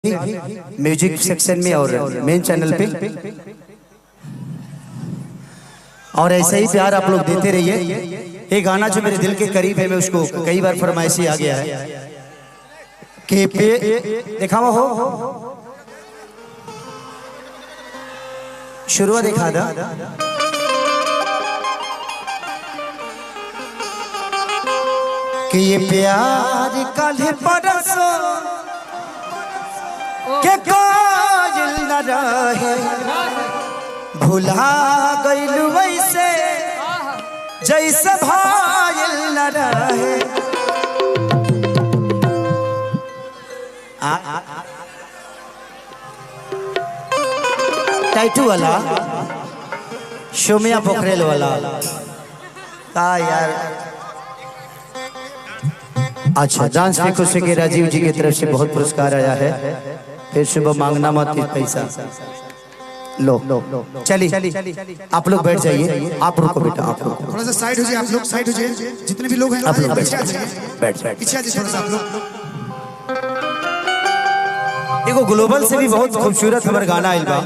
Music section में और main channel पे। और ऐसे ही प्यार आप लोग देते रहिए। ये गाना जो मेरे दिल के करीब है, मैं उसको कई बार फरमाइशी आ गया है कि देखा हुआ हो शुरुआत देखा था कि ये प्यार कल परसों के कायल न रहे, भुला गइल वैसे जैसे भायल न रहे। टाइटू वाला शोमिया पोखरेल वाला का यार। अच्छा, डांस में खुशी के राजीव जी की तरफ से बहुत पुरस्कार आया है। फिर सुबह मांगना मत पैसा लो। चलिए आप लोग बैठ जाइए। आप रुको बेटा, आप रुको, थोड़ा सा साइड हो जाइए। आप लोग साइड हो जाइए, जितने भी लोग हैं आप लोग बैठ जाइए। पीछे आ जाइए थोड़ा सा आप लोग। देखो ग्लोबल से भी बहुत खूबसूरत हमारा गाना आइल बा।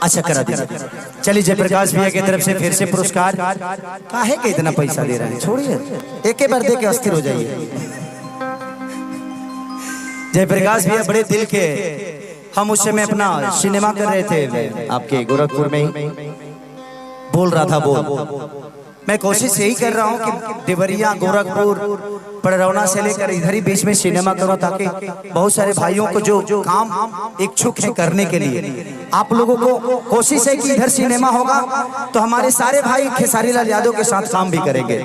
अच्छा करा दीजिए। चलिए जयप्रकाश भैया की तरफ से फिर से पुरस्कार। काहे के इतना पैसा दे रहे हैं, छोड़िए, एक ही बार दे के अस्थिर हो जाइए। जयप्रकाश भैया बड़े दिल के। हम उस समय अपना सिनेमा कर रहे थे आपके गोरखपुर में ही। बोल रहा था बोल। मैं कोशिश यही कर रहा हूँ कि देवरिया, गोरखपुर, पड़रौना से लेकर इधर ही बीच में सिनेमा करो, ताकि बहुत सारे भाइयों को जो काम इच्छुक है करने के लिए, आप लोगों को कोशिश है कि इधर सिनेमा होगा तो हमारे सारे भाई खेसारी लाल यादव के साथ काम भी करेंगे।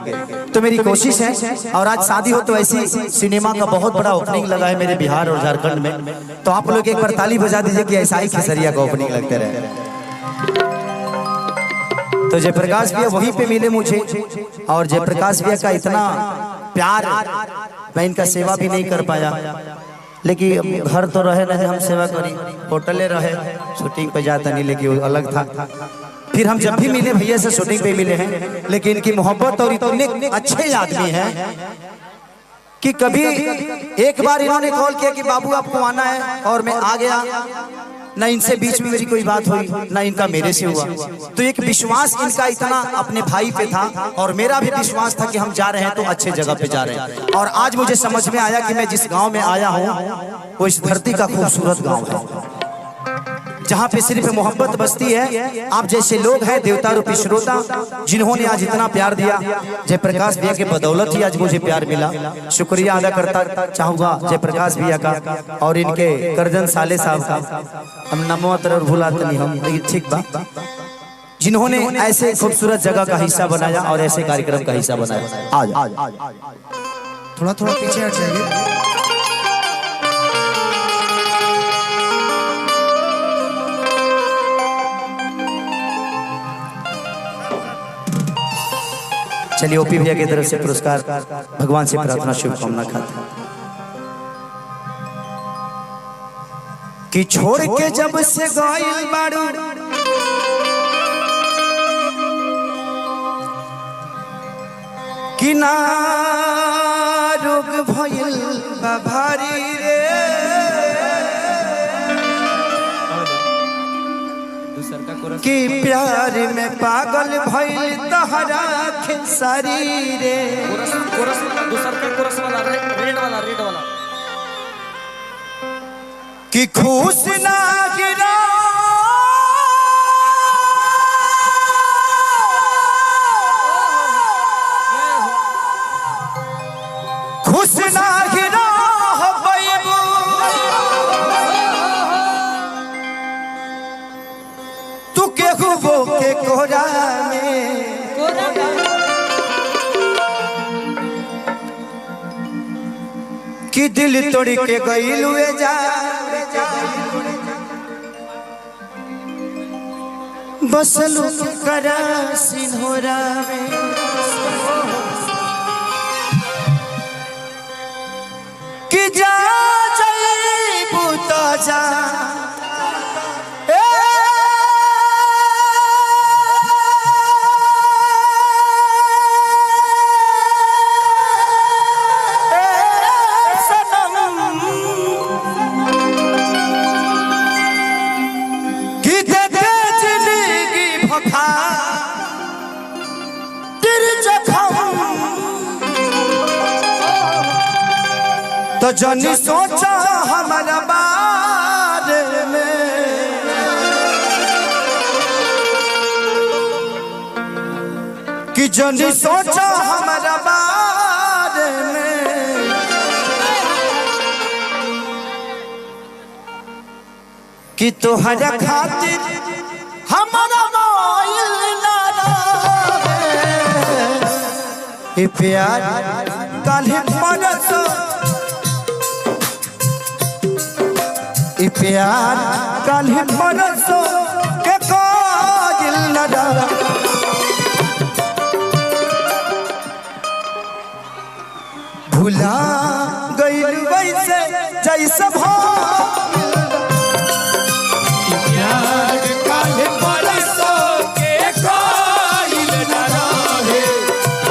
तो मेरी कोशिश है। और आज शादी हो तो ऐसी सिनेमा का बहुत बड़ा ओपनिंग लगा है मेरे बिहार और झारखंड में। तो आप लोग एक बार ताली बजा दीजिए कि ऐसा ही खेसरिया का ओपनिंग लगते रहे। तो जयप्रकाश भैया वहीं पे मिले मुझे, और जयप्रकाश भैया का इतना प्यार, मैं इनका सेवा भी नहीं कर पाया। लेकिन घर तो रहे नहीं, हम सेवा करी, होटले रहे, शूटिंग पे जाता नहीं, लेकिन वो अलग था। फिर हम जब भी मिले भैया से शूटिंग पे मिले हैं, लेकिन इनकी मोहब्बत और इतने अच्छे आदमी हैं कि कभी एक बार इन्होंने कॉल किया कि बाबू आपको आना है, और मैं आ गया। ना इनसे बीच में मेरी कोई बात हुई, ना इनका मेरे से हुआ। तो एक विश्वास इनका इतना अपने भाई पे था, और मेरा भी विश्वास था कि हम जा रहे हैं तो अच्छे जगह पे जा रहे हैं। और आज मुझे समझ में आया कि मैं जिस गांव में आया हूँ वो इस धरती का खूबसूरत गांव है, जहाँ पे सिर्फ मोहब्बत बसती है। आप जैसे लोग हैं देवता रूपी श्रोता, जिन्होंने आज इतना प्यार दिया। जयप्रकाश भैया के बदौलत ही आज मुझे प्यार मिला। शुक्रिया अदा करता चाहूँगा जयप्रकाश भैया का और इनके करजन साले साहब का। हम नमो तरह भुलाते नहीं हम, ठीक बा, जिन्होंने ऐसे खूबसूरत जगह का हिस्सा बनाया और ऐसे कार्यक्रम का हिस्सा बनाया। आज थोड़ा थोड़ा पीछे हट जाइए। चलिए ओपी भैया की तरफ से पुरस्कार, भगवान से प्रार्थना शुभकामना खाते कि छोड़ के जब से गइल बाड़ू कि ना रोग भइल बा भारी रे, कि प्यार में पागल भइल तहरा खेसारी रे। कोरस दूसर का कोरस वाला रेड वाला कि खुश ना गिरा खुश ना गिरा हो बैबू, तू केहू वो के कोरा में कि दिल तोड़ के गइल हुए जा, बसलू करा सिन्होरा में कि जा जइबू तो जा तो जनी सोचा हमारा बारे में कि जनी सोचा हमारा बारे में कि तोहरा खातिर हमारा मोइल ना रहे प्यार काल्हि परसों प्यार काल्हि परसों के काजिल न रहे भुला गइल वैसे जैसे प्यार काल्हि परसों के कायल न रहे भुला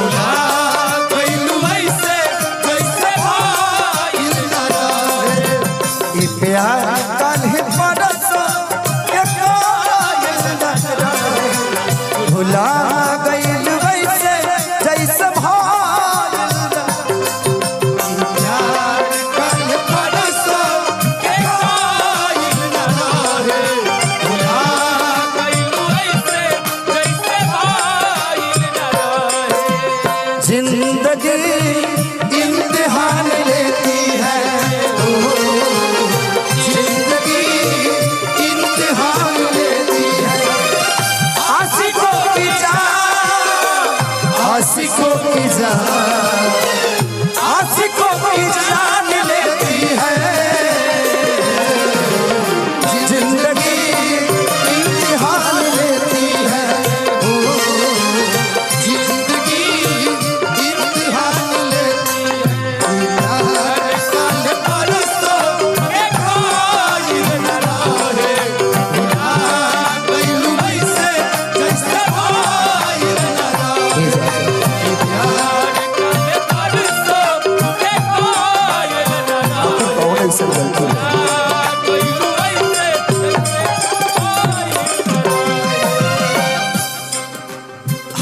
गइल वैसे जैसे प्यार काल्हि परसों के कायल न रहे भुला गइल वैसे जैसे जिंदगी इम्तिहान लेती है आशिकों की जान लेती है जिंदगी इम्तिहान लेती है जिंदगी इम्तिहान लेती है काल्हि परसों के कायल न रहे भुला गइल वैसे जैसे कायल न रहे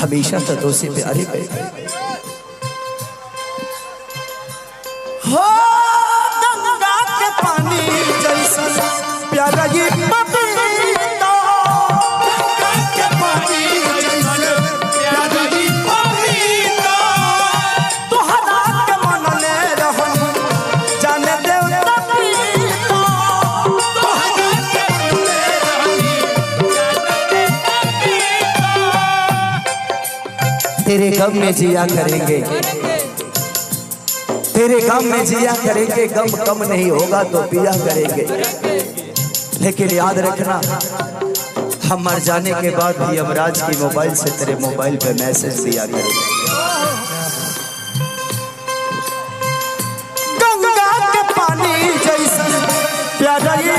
हमेशा सदों से प्यारे हो गंगा के पानी जैसा प्यारा ये पपीता गंगा के पानी जैसा प्यारा ये पपीता तोहरा के मन ले रहन जाने देवता पीता तोहरा के मन ले रहन जाने देवता तेरे गम में जिया करेंगे तेरे गम में जिया करेंगे गम कम नहीं होगा तो पिया करेंगे लेकिन याद रखना हम मर जाने के बाद भी यमराज की मोबाइल से तेरे मोबाइल पे मैसेज दिया करेंगे गंगा के पानी जैसा प्यारा ये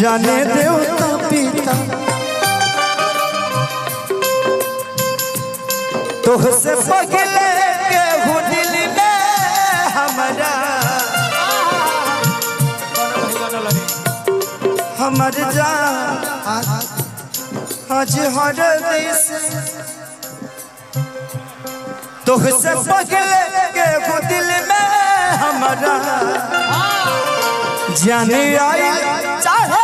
जाने देवता पिता तुझसे पगले के हो दिल में हमारा हमर जान आज हर देश तुझसे पगले के हो दिल में हमारा जाने आई चाहे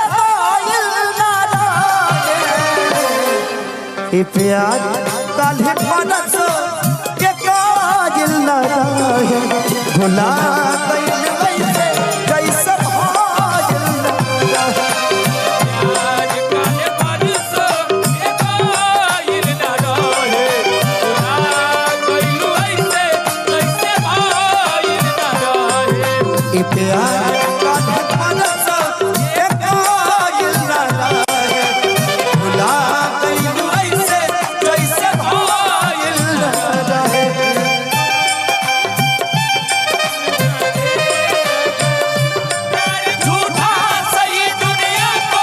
प्यार काल्हि परसों के कायल न रहे भुला गइल वैसे जैसे कायल न रहे प्यार काल्हि परसों के कायल न रहे भुला गइल वैसे जैसे कायल न रहे प्यार काल्हि परसों के कायल न रहे भुला झूठा सही दुनिया को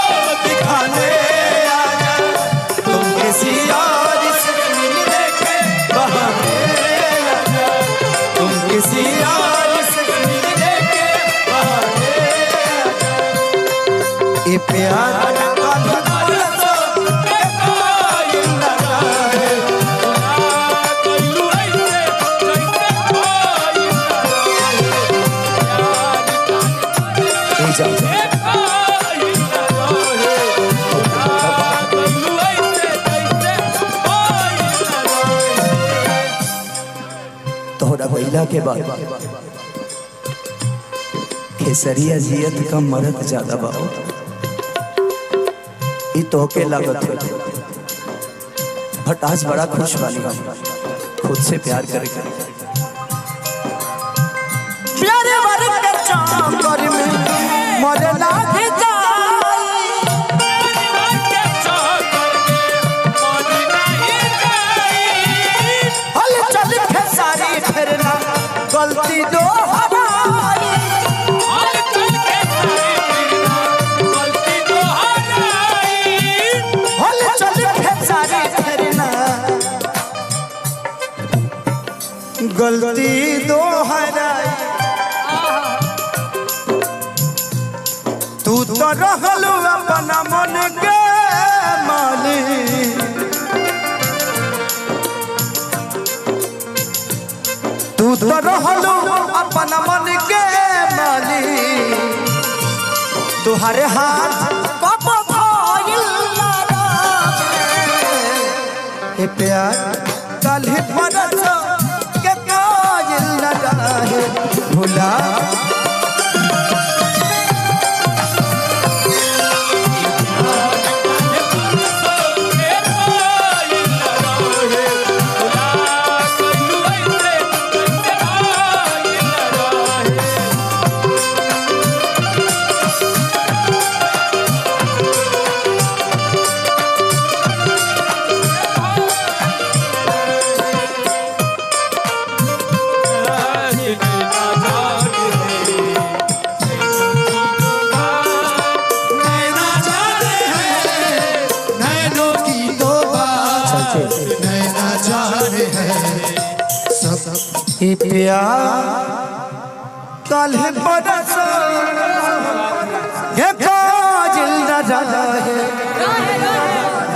प्यार तोहरा बैला के बाद खेसरिया जियत का मरद ज्यादा बाबू ई तोहके लागत है बट आज बड़ा खुश वाली खुद से प्यार करे प्यारे वाले के चाकर में मरे लागे गलती दो हमारी हल चल सारी करना गलती दो हराई तू तो रहलू अपना मन के मालिक तू तो रहलू अपना मन के मालिक तुहरे हाथ कब भइल ए प्यार कल परस के कायल न रहे भुला प्यार कल बरस ये काजिल न रहे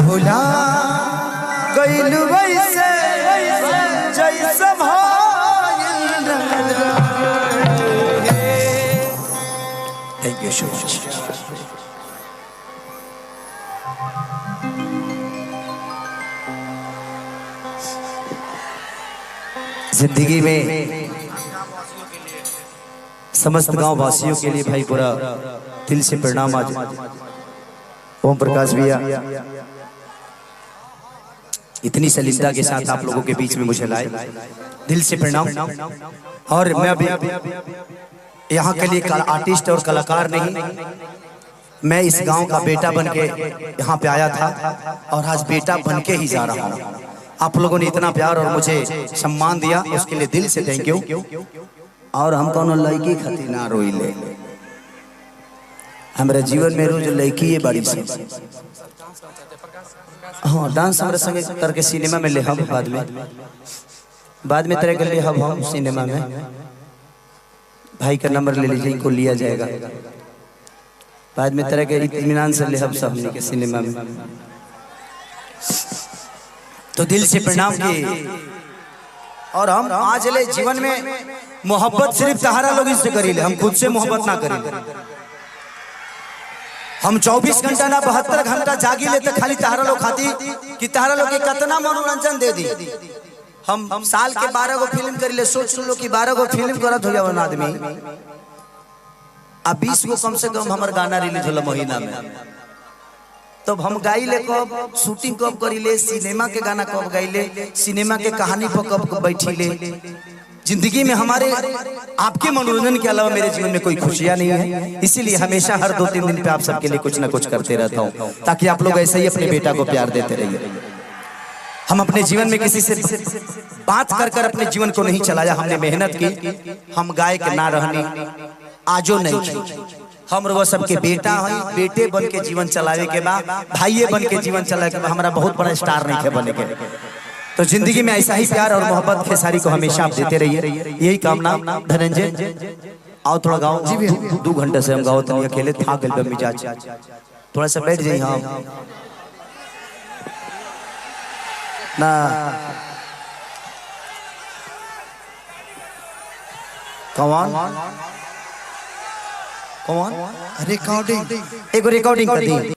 भुला गइल वैसे जैसे भइल थैंक यू सो मच जिंदगी में समस्त गांव वासियों के लिए भाई पूरा दिल से प्रणाम। आज ओम प्रकाश भैया इतनी सलीमता के साथ आप लोगों के बीच में मुझे लाए, दिल से प्रणाम। और मैं अभी यहाँ के लिए आर्टिस्ट और कलाकार नहीं, मैं इस गांव का बेटा बन के यहाँ पे आया था और आज बेटा बन के ही जा रहा हूँ। आप लोगों ने इतना प्यार और मुझे सम्मान दिया, उसके लिए दिल से थैंक यू। और हम कौन लड़की खातिर ना रोइले, हमारे जीवन में रोज लड़की है बड़ी से। हाँ, डांस हमारे संगे करके सिनेमा में ले हम बाद में तरह के लिए हम सिनेमा में भाई का नंबर ले लीजिए, इनको लिया जाएगा। बाद में तरह के इत्मीनान से ले हम सब के सिनेमा में। तो दिल से प्रणाम की। और हम आज ले जीवन में मोहब्बत सिर्फ तहारा लोग इससे करीले, हम खुद से मोहब्बत ना करीले। हम 24 घंटा ना 72 घंटा जागी लेते खाली तहारा लोग खाती कि तहारा लोग के कितना मनोरंजन दे दी। हम साल के 12 गो फिल्म करीले, सोच लो कि 12 गो फिल्म करत हो जावन आदमी, अब 20 गो कम से कम हमार गाना रिलीज होला महीना में। तो हम गाइले कब, शूटिंग कब करीले, सिनेमा के गाना कब गाइले, सिनेमा के कहानी पर कब बैठीले। जिंदगी में हमारे आपके मनोरंजन के अलावा मेरे जीवन में कोई खुशियां नहीं है, इसीलिए हमेशा हर 2-3 दिन पे आप सबके लिए कुछ ना कुछ करते रहता हूँ, ताकि आप लोग ऐसे ही अपने बेटा को प्यार देते रहिए। हम अपने जीवन में किसी से बात कर अपने जीवन को नहीं चलाया, हमने मेहनत की। हम गायक ना रहनी आजो नहीं की, हम वो सबके बेटा है, बेटे बन के जीवन चलावे के बाद, भाइये बन के जीवन चलावे के बाद, हमारा बहुत बड़ा स्टार नहीं है बने के। तो जिंदगी में ऐसा ही प्यार और मोहब्बत खेसारी को हमेशा आप देते रहिए, यही कामना। धनंजय आओ थोड़ा गाओ, 2 घंटे से हम गाओ, तो अकेले था गल मिजाज। थोड़ा सा बैठ जाइए हम ना। कौन कौन रिकॉर्डिंग एक रिकॉर्डिंग कर दी।